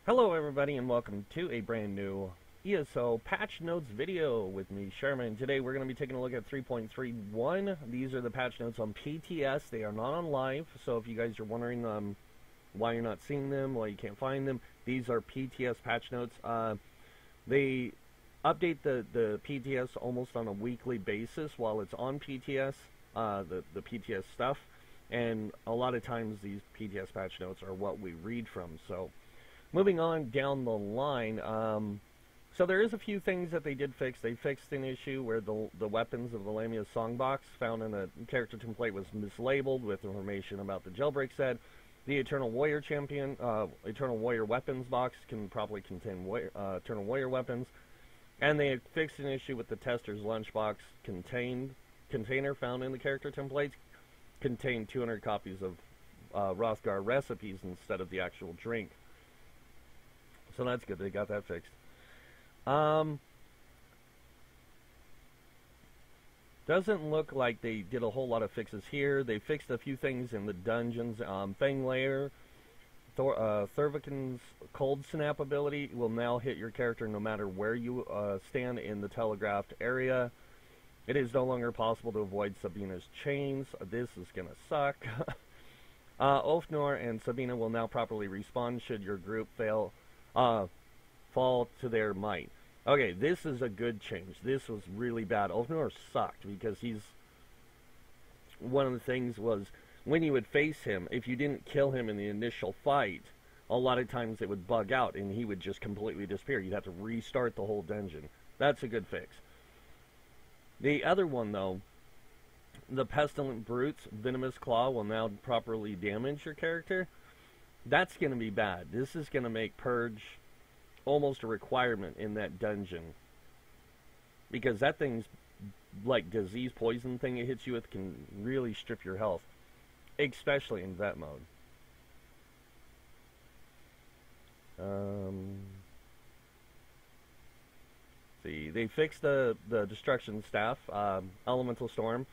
Hello everybody and welcome to a brand new ESO Patch Notes video with me, Sherman. Today we're going to be taking a look at 3.31. These are the patch notes on PTS. They are not on live, so if you guys are wondering why you're not seeing them, why you can't find them, these are PTS patch notes. They update the PTS almost on a weekly basis while it's on PTS, the PTS stuff, and a lot of times these PTS patch notes are what we read from, so moving on down the line, so there is a few things that they did fix. They fixed an issue where the weapons of the Lamia songbox found in a character template was mislabeled with information about the jailbreak set. The Eternal Warrior Eternal Warrior weapons box can probably contain Eternal Warrior weapons. And they fixed an issue with the tester's lunchbox container found in the character templates contained 200 copies of Rothgar recipes instead of the actual drink. So that's good. They got that fixed. Doesn't look like they did a whole lot of fixes here. They fixed a few things in the dungeons. Fang Lair, Thurvikin's Cold Snap ability will now hit your character no matter where you stand in the telegraphed area. It is no longer possible to avoid Sabina's chains. This is going to suck. Ofnor and Sabina will now properly respawn should your group fall to their might. Okay, this is a good change. This was really bad. Ofnor sucked because one of the things was when you would face him, if you didn't kill him in the initial fight, a lot of times it would bug out and he would just completely disappear. You'd have to restart the whole dungeon. That's a good fix. The other one, though, the Pestilent Brute's Venomous Claw will now properly damage your character. That's going to be bad. This is going to make Purge almost a requirement in that dungeon. Because that thing's like disease poison thing it hits you with can really strip your health. Especially in vet mode. See, they fixed the Destruction Staff, Elemental Storm.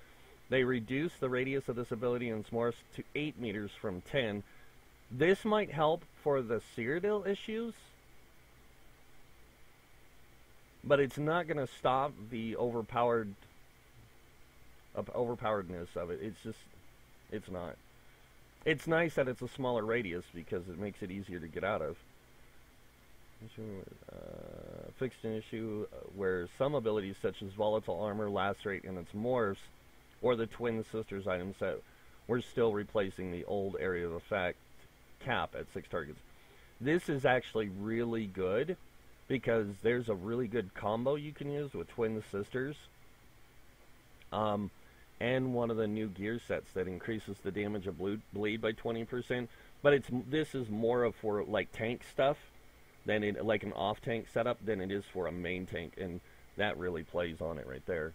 They reduced the radius of this ability in S'mores to 8 meters from 10. This might help for the Cyrodiil issues, but it's not going to stop the overpoweredness of it. It's not. It's nice that it's a smaller radius because it makes it easier to get out of. Fixed an issue where some abilities such as Volatile Armor, Lacerate, and its morphs, or the Twin Sisters item set, were still replacing the old area of effect cap at 6 targets. This is actually really good because there's a really good combo you can use with Twin Sisters and one of the new gear sets that increases the damage of bleed by 20%, but this is more of for like tank stuff than like an off tank setup than it is for a main tank, and that really plays on it right there.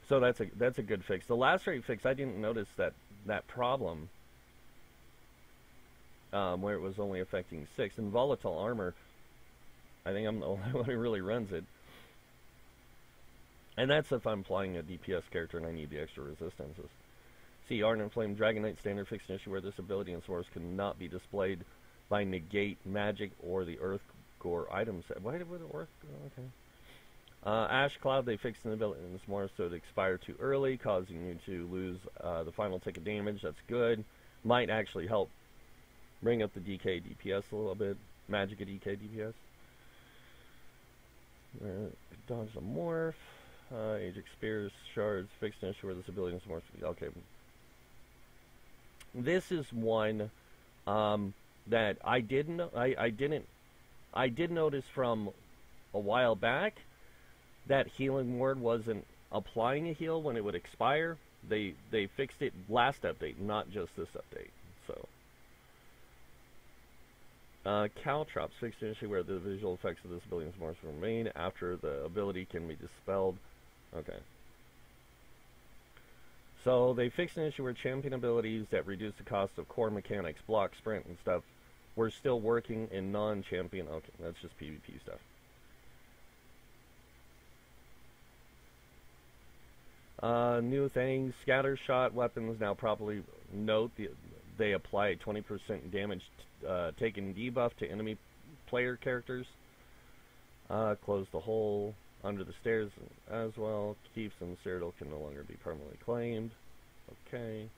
So that's a good fix. The Lacerate fix, I didn't notice that problem where it was only affecting 6. And Volatile Armor, I think I'm the only one who really runs it. And that's if I'm playing a DPS character and I need the extra resistances. See, Ardent Flame Dragonite Standard fixed an issue where this ability in Source cannot be displayed by Negate Magic or the Earth Gore item set. Why would it work? Okay. Ash Cloud, they fixed an ability in S'mores so it expired too early, causing you to lose the final tick of damage. That's good. Might actually help bring up the DK DPS a little bit. Magic at DK DPS. Dodge the Morph. Ajax Spears, Shards, fixed an issue where this ability in S'mores. Okay. This is one that I did notice from a while back that Healing Word wasn't applying a heal when it would expire. They fixed it last update, not just this update. So Caltrops fixed an issue where the visual effects of this ability in S'mores remain after the ability can be dispelled. Okay. So they fixed an issue where champion abilities that reduce the cost of core mechanics, block, sprint, and stuff were still working in non-champion. Okay, that's just PvP stuff. New things, scatter shot weapons now properly note they apply a 20% damage taken debuff to enemy player characters. Close the hole under the stairs as well. Keeps and Cyrodiil can no longer be permanently claimed. Okay.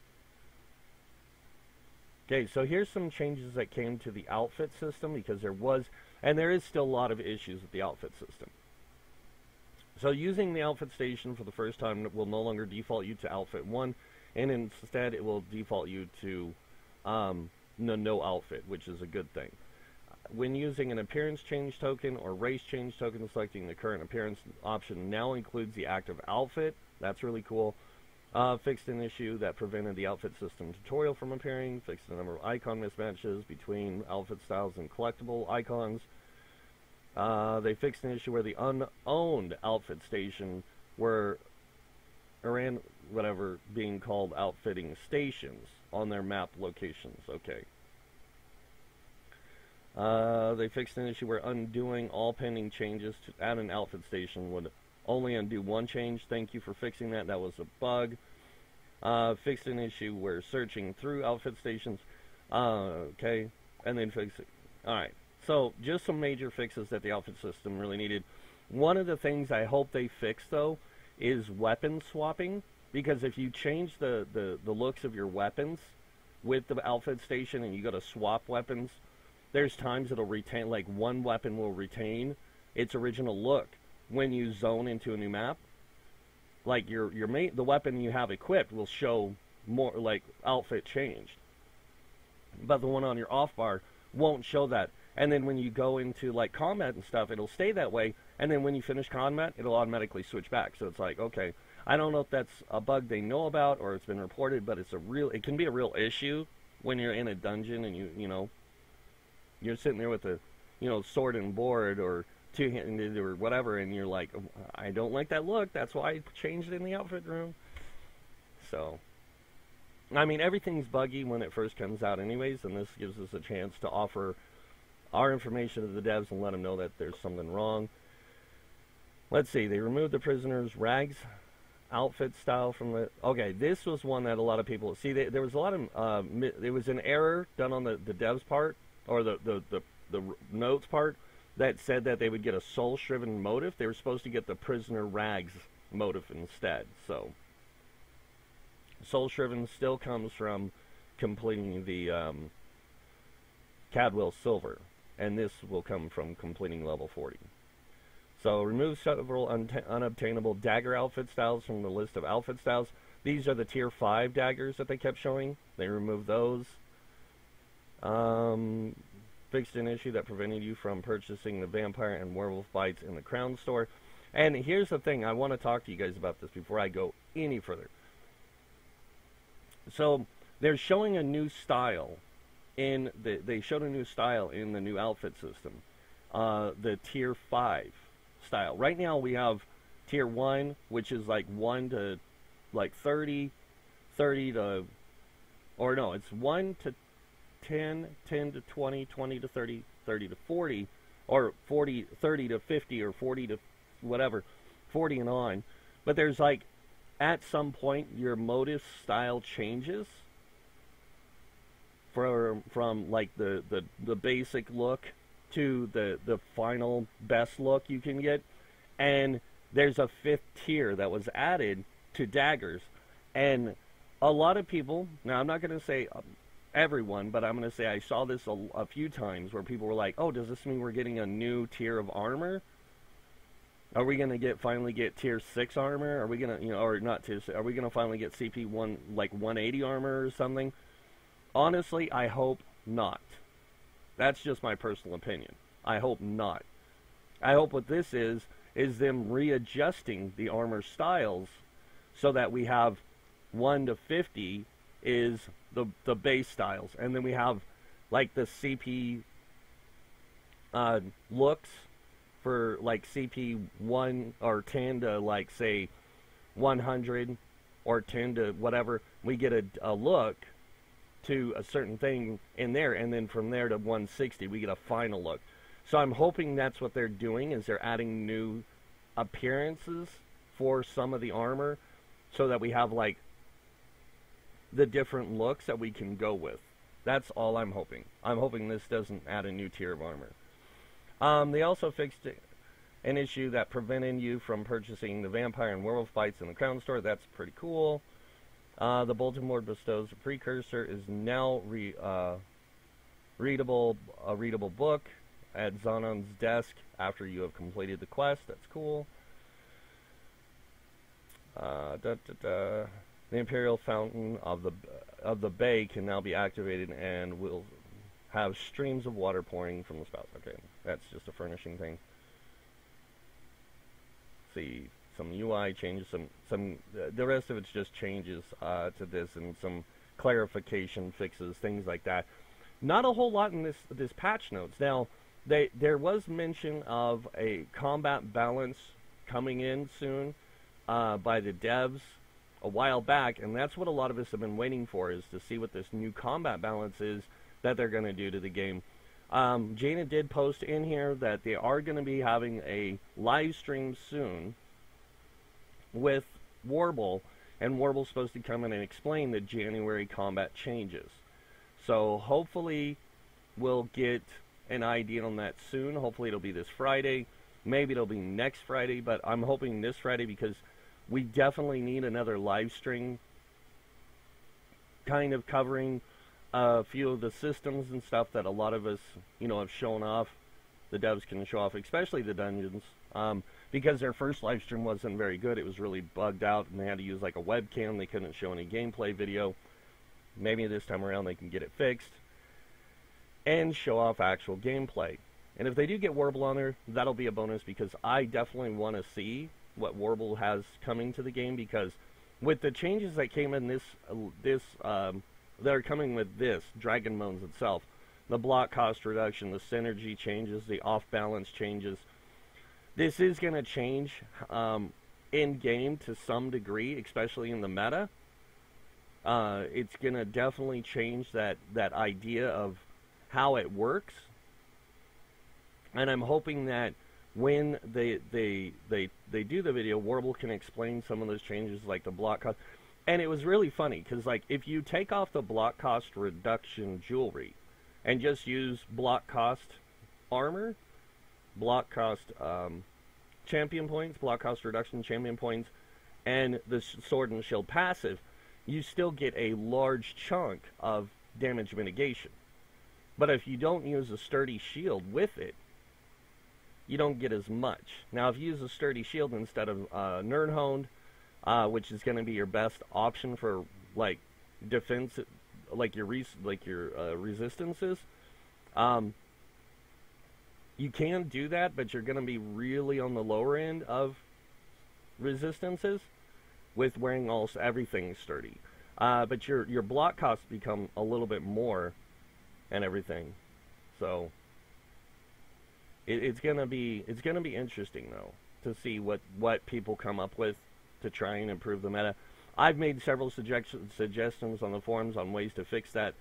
Okay, so here's some changes that came to the outfit system, because there is still a lot of issues with the outfit system. So using the outfit station for the first time will no longer default you to outfit 1, and instead it will default you to no outfit, which is a good thing. When using an appearance change token or race change token, selecting the current appearance option now includes the active outfit. That's really cool. Fixed an issue that prevented the outfit system tutorial from appearing. Fixed a number of icon mismatches between outfit styles and collectible icons. They fixed an issue where the unowned outfit station were being called outfitting stations on their map locations. Okay. They fixed an issue where undoing all pending changes to add an outfit station would only undo one change. Thank you for fixing that. That was a bug. Fixed an issue where searching through outfit stations. Okay. And then fix it. Alright. So, just some major fixes that the outfit system really needed. One of the things I hope they fix, though, is weapon swapping. Because if you change the looks of your weapons with the outfit station and you go to swap weapons, there's times it'll retain, like one weapon will retain its original look when you zone into a new map. Like the weapon you have equipped will show more like outfit changed, but the one on your off bar won't show that. And then when you go into like combat and stuff, it'll stay that way. And then when you finish combat, it'll automatically switch back. So it's like, okay, I don't know if that's a bug they know about or it's been reported, but it can be a real issue when you're in a dungeon and you're sitting there with a, sword and board or two-handed or whatever, and you're like, I don't like that look. That's why I changed it in the outfit room. So, I mean, everything's buggy when it first comes out anyways, and this gives us a chance to offer our information to the devs and let them know that there's something wrong. Let's see. They removed the prisoner's rags outfit style from the... Okay, this was one that a lot of people... See, there was a lot of... there was an error done on the devs part, or the notes part, that said that they would get a soul-shriven motif. They were supposed to get the prisoner rags motif instead. So, soul-shriven still comes from completing the Cadwell Silver, and this will come from completing level 40. So, remove several unobtainable dagger outfit styles from the list of outfit styles. These are the tier 5 daggers that they kept showing. They removed those. Fixed an issue that prevented you from purchasing the vampire and werewolf bites in the Crown store. And here's the thing, I want to talk to you guys about this before I go any further. So, they're showing a new style they showed a new style in the new outfit system. The tier 5 style. Right now we have tier 1, which is like 1 to like 30 to, or no, it's 1 to 10, 10 to 20, 20 to 30, 30 to 40, or 30 to 50, or 40 to whatever, 40 and on. But there's like, at some point, your motive style changes from like the basic look to the final best look you can get. And there's a 5th tier that was added to daggers. And a lot of people, now I'm not going to say everyone, but I'm going to say I saw this a few times where people were like, oh, does this mean we're getting a new tier of armor? Are we going to finally get tier 6 armor? Are we going to, or not tier 6, are we going to finally get CP 1, like 180 armor or something? Honestly, I hope not. That's just my personal opinion. I hope not. I hope what this is them readjusting the armor styles so that we have 1 to 50 is the base styles, and then we have like the CP looks for like CP 1 or 10 to like say 100 or 10 to whatever. We get a look to a certain thing in there, and then from there to 160 we get a final look. So I'm hoping that's what they're doing, is they're adding new appearances for some of the armor so that we have like the different looks that we can go with. That's all I'm hoping. I'm hoping this doesn't add a new tier of armor. They also fixed an issue that prevented you from purchasing the vampire and werewolf bites in the crown store. That's pretty cool. The bulletin board bestows a precursor is now a readable book at Zanon's desk after you have completed the quest. That's cool. The Imperial Fountain of the Bay can now be activated and will have streams of water pouring from the spouts. Okay, that's just a furnishing thing. See, some UI changes, the rest of it's just changes to this and some clarification fixes, things like that. Not a whole lot in this patch notes. Now, there was mention of a combat balance coming in soon by the devs a while back, and that's what a lot of us have been waiting for, is to see what this new combat balance is that they're going to do to the game. Jaina did post in here that they are going to be having a live stream soon with Warble, and Warble's supposed to come in and explain the January combat changes. So hopefully we'll get an idea on that soon. Hopefully it'll be this Friday. Maybe it'll be next Friday, but I'm hoping this Friday because we definitely need another live stream kind of covering a few of the systems and stuff that a lot of us, have shown off. The devs can show off, especially the dungeons, because their first live stream wasn't very good. It was really bugged out, and they had to use like a webcam. They couldn't show any gameplay video. Maybe this time around they can get it fixed and show off actual gameplay. And if they do get Warble on there, that'll be a bonus, because I definitely want to see what Warble has coming to the game, because with the changes that came in that are coming with this Dragon Moans itself, the block cost reduction, the synergy changes, the off balance changes, this is going to change in game to some degree, especially in the meta. It's going to definitely change that idea of how it works, and I'm hoping that when they do the video, Warble can explain some of those changes, like the block cost. And it was really funny, because like if you take off the block cost reduction jewelry and just use block cost armor, block cost champion points, block cost reduction champion points, and the sword and shield passive, you still get a large chunk of damage mitigation. But if you don't use a sturdy shield with it, you don't get as much. Now, if you use a sturdy shield instead of Nerdhoned, which is going to be your best option for like defense, like your resistances, you can do that, but you're going to be really on the lower end of resistances with wearing almost everything sturdy. But your block costs become a little bit more and everything. So it's gonna be interesting though to see what people come up with to try and improve the meta. I've made several suggestions on the forums on ways to fix that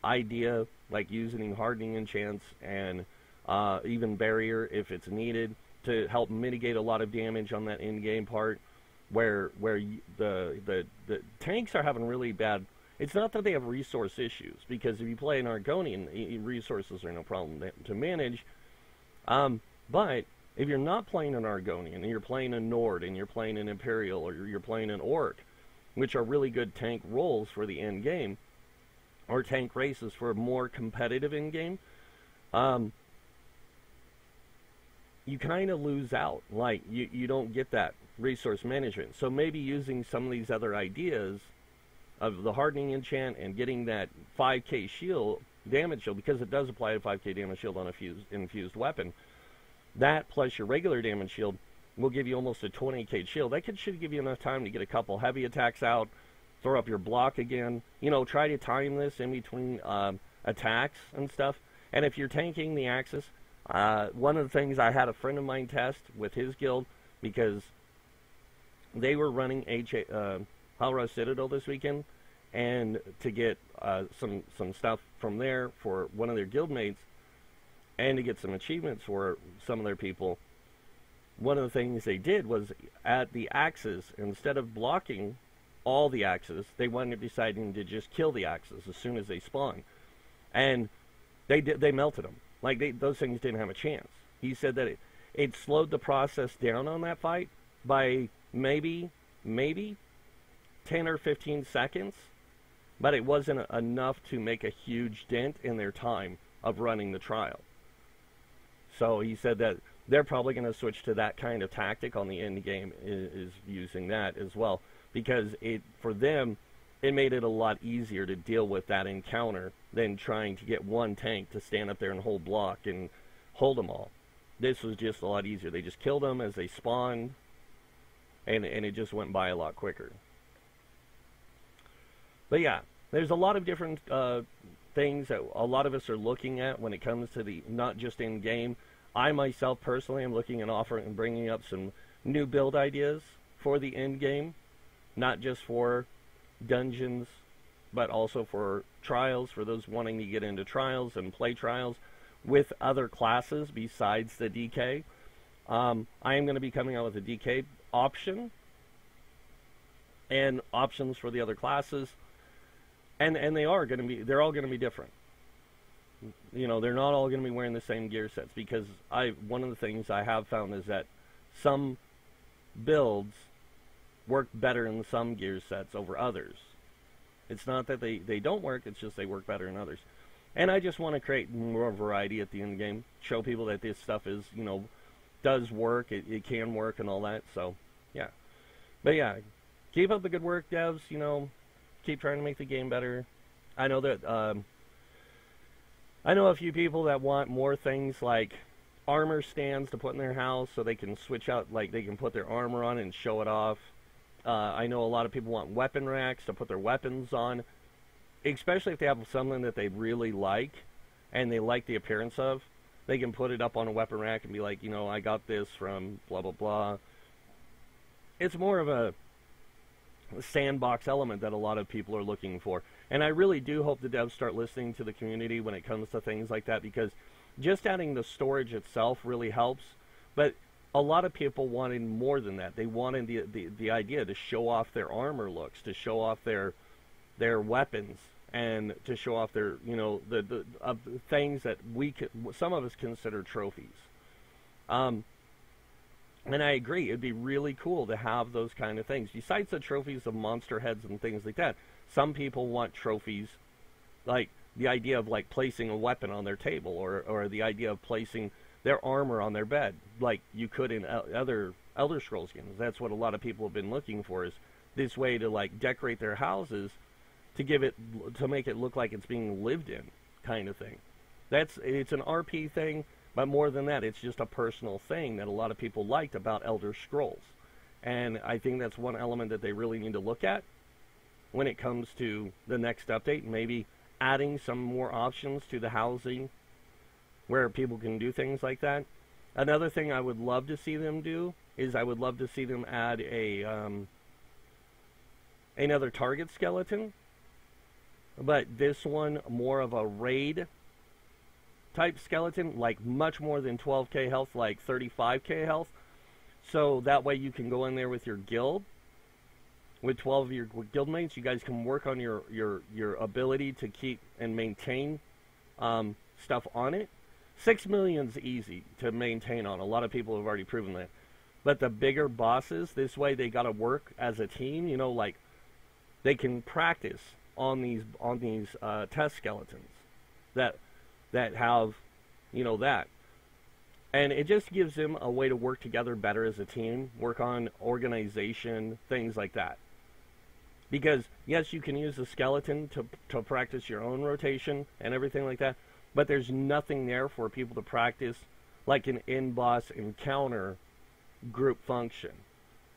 idea, like using hardening enchants and even barrier if it's needed to help mitigate a lot of damage on that in-game part where the tanks are having really bad. It's not that they have resource issues, because if you play an Argonian, resources are no problem to manage. But if you're not playing an Argonian, and you're playing a Nord, and you're playing an Imperial, or you're playing an Orc, which are really good tank roles for the end game, or tank races for more competitive end game, you kind of lose out. Like, you don't get that resource management. So maybe using some of these other ideas of the hardening enchant and getting that 5k shield, damage shield, because it does apply a 5k damage shield on a infused weapon, that plus your regular damage shield will give you almost a 20k shield. That should give you enough time to get a couple heavy attacks out, throw up your block again, try to time this in between attacks and stuff. And if you're tanking the Axis, one of the things I had a friend of mine test with his guild, because they were running Halra Citadel this weekend, and to get some stuff from there for one of their guildmates, and to get some achievements for some of their people, one of the things they did was at the axes, instead of blocking all the axes, they wound up deciding to just kill the axes as soon as they spawn. and they melted them. Like those things didn't have a chance. He said that it slowed the process down on that fight by maybe 10 or 15 seconds, but it wasn't enough to make a huge dent in their time of running the trial. So he said that they're probably going to switch to that kind of tactic on the end game, is using that as well, because for them it made it a lot easier to deal with that encounter than trying to get one tank to stand up there and hold block and hold them all. This was just a lot easier. They just killed them as they spawned, and it just went by a lot quicker. But yeah, there's a lot of different things that a lot of us are looking at when it comes to the not just in game. I myself personally am looking at offering and bringing up some new build ideas for the end game, not just for dungeons, but also for trials, for those wanting to get into trials and play trials with other classes besides the DK. I am going to be coming out with a DK option and options for the other classes, and they're all going to be different. You know, they're not all going to be wearing the same gear sets, because one of the things I have found is that some builds work better in some gear sets over others. It's not that they don't work, it's just they work better in others. And I just want to create more variety at the end game, show people that this stuff is, you know, does work, it can work and all that. So, yeah. But yeah, keep up the good work, devs, you know, keep trying to make the game better. I know that, I know a few people that want more things like armor stands to put in their house so they can switch out, like they can put their armor on and show it off. I know a lot of people want weapon racks to put their weapons on, especially if they have something that they really like and they like the appearance of. They can put it up on a weapon rack and be like, you know, I got this from blah, blah, blah. It's more of a sandbox element that a lot of people are looking for. And I really do hope the devs start listening to the community when it comes to things like that, because just adding the storage itself really helps. But a lot of people wanted more than that. They wanted the idea to show off their armor looks, to show off their weapons, and to show off their, you know, the things that some of us consider trophies. And I agree, it'd be really cool to have those kind of things. Besides the trophies of monster heads and things like that, some people want trophies, like the idea of like placing a weapon on their table, or the idea of placing their armor on their bed, like you could in other Elder Scrolls games. That's what a lot of people have been looking for, is this way to like decorate their houses to make it look like it's being lived in, kind of thing. It's an RP thing, but more than that, it's just a personal thing that a lot of people liked about Elder Scrolls. And I think that's one element that they really need to look at when it comes to the next update, maybe adding some more options to the housing where people can do things like that. Another thing I would love to see them do is I would love to see them add another target skeleton, but this one more of a raid type skeleton, like much more than 12k health, like 35k health. So that way you can go in there with your guild, with 12 of your guildmates. You guys can work on your ability to keep and maintain stuff on it. 6 million's easy to maintain on. A lot of people have already proven that. But the bigger bosses, this way they got to work as a team. You know, like they can practice on these test skeletons that have, you know, that. And it just gives them a way to work together better as a team, work on organization, things like that. Because, yes, you can use the skeleton to practice your own rotation and everything like that, but there's nothing there for people to practice like an in-boss encounter group function.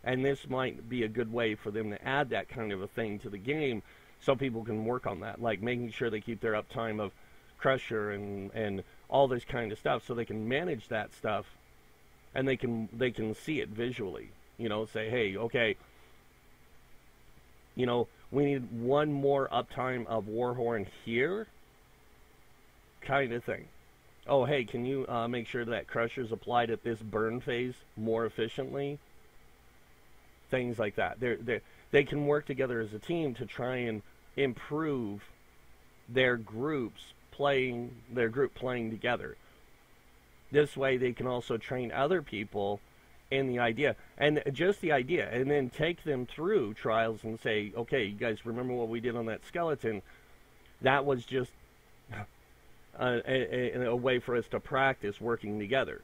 And this might be a good way for them to add that kind of a thing to the game so people can work on that, like making sure they keep their uptime of Crusher and all this kind of stuff, so they can manage that stuff and they can see it visually. You know, say, hey, okay, you know, we need one more uptime of Warhorn here, kind of thing. Oh, hey, can you make sure that Crusher's applied at this burn phase more efficiently? Things like that. They can work together as a team to try and improve their group's their group playing together. This way they can also train other people in the idea, and just the idea, and then take them through trials and say, okay, you guys remember what we did on that skeleton? That was just a way for us to practice working together.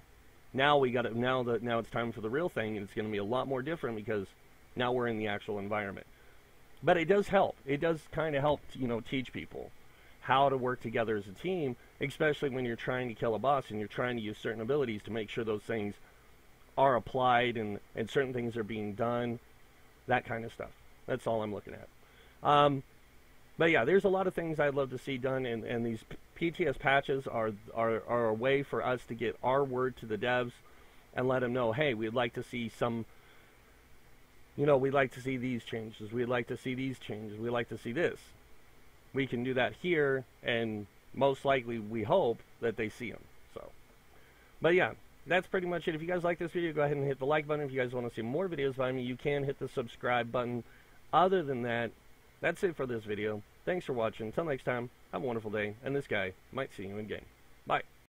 Now now it's time for the real thing, and it's going to be a lot more different because now we're in the actual environment. But it does help. It does kind of help, teach people how to work together as a team, especially when you're trying to kill a boss and you're trying to use certain abilities to make sure those things are applied and certain things are being done, that kind of stuff. That's all I'm looking at. But yeah, there's a lot of things I'd love to see done, and these PTS patches are a way for us to get our word to the devs and let them know, hey, we'd like to see some, we'd like to see these changes, we'd like to see these changes, we'd like to see this. We can do that here, and most likely we hope that they see them. So, but yeah, that's pretty much it. If you guys like this video, go ahead and hit the like button. If you guys want to see more videos by me, you can hit the subscribe button. Other than that, that's it for this video. Thanks for watching. Until next time, have a wonderful day, and this guy might see you in game. Bye.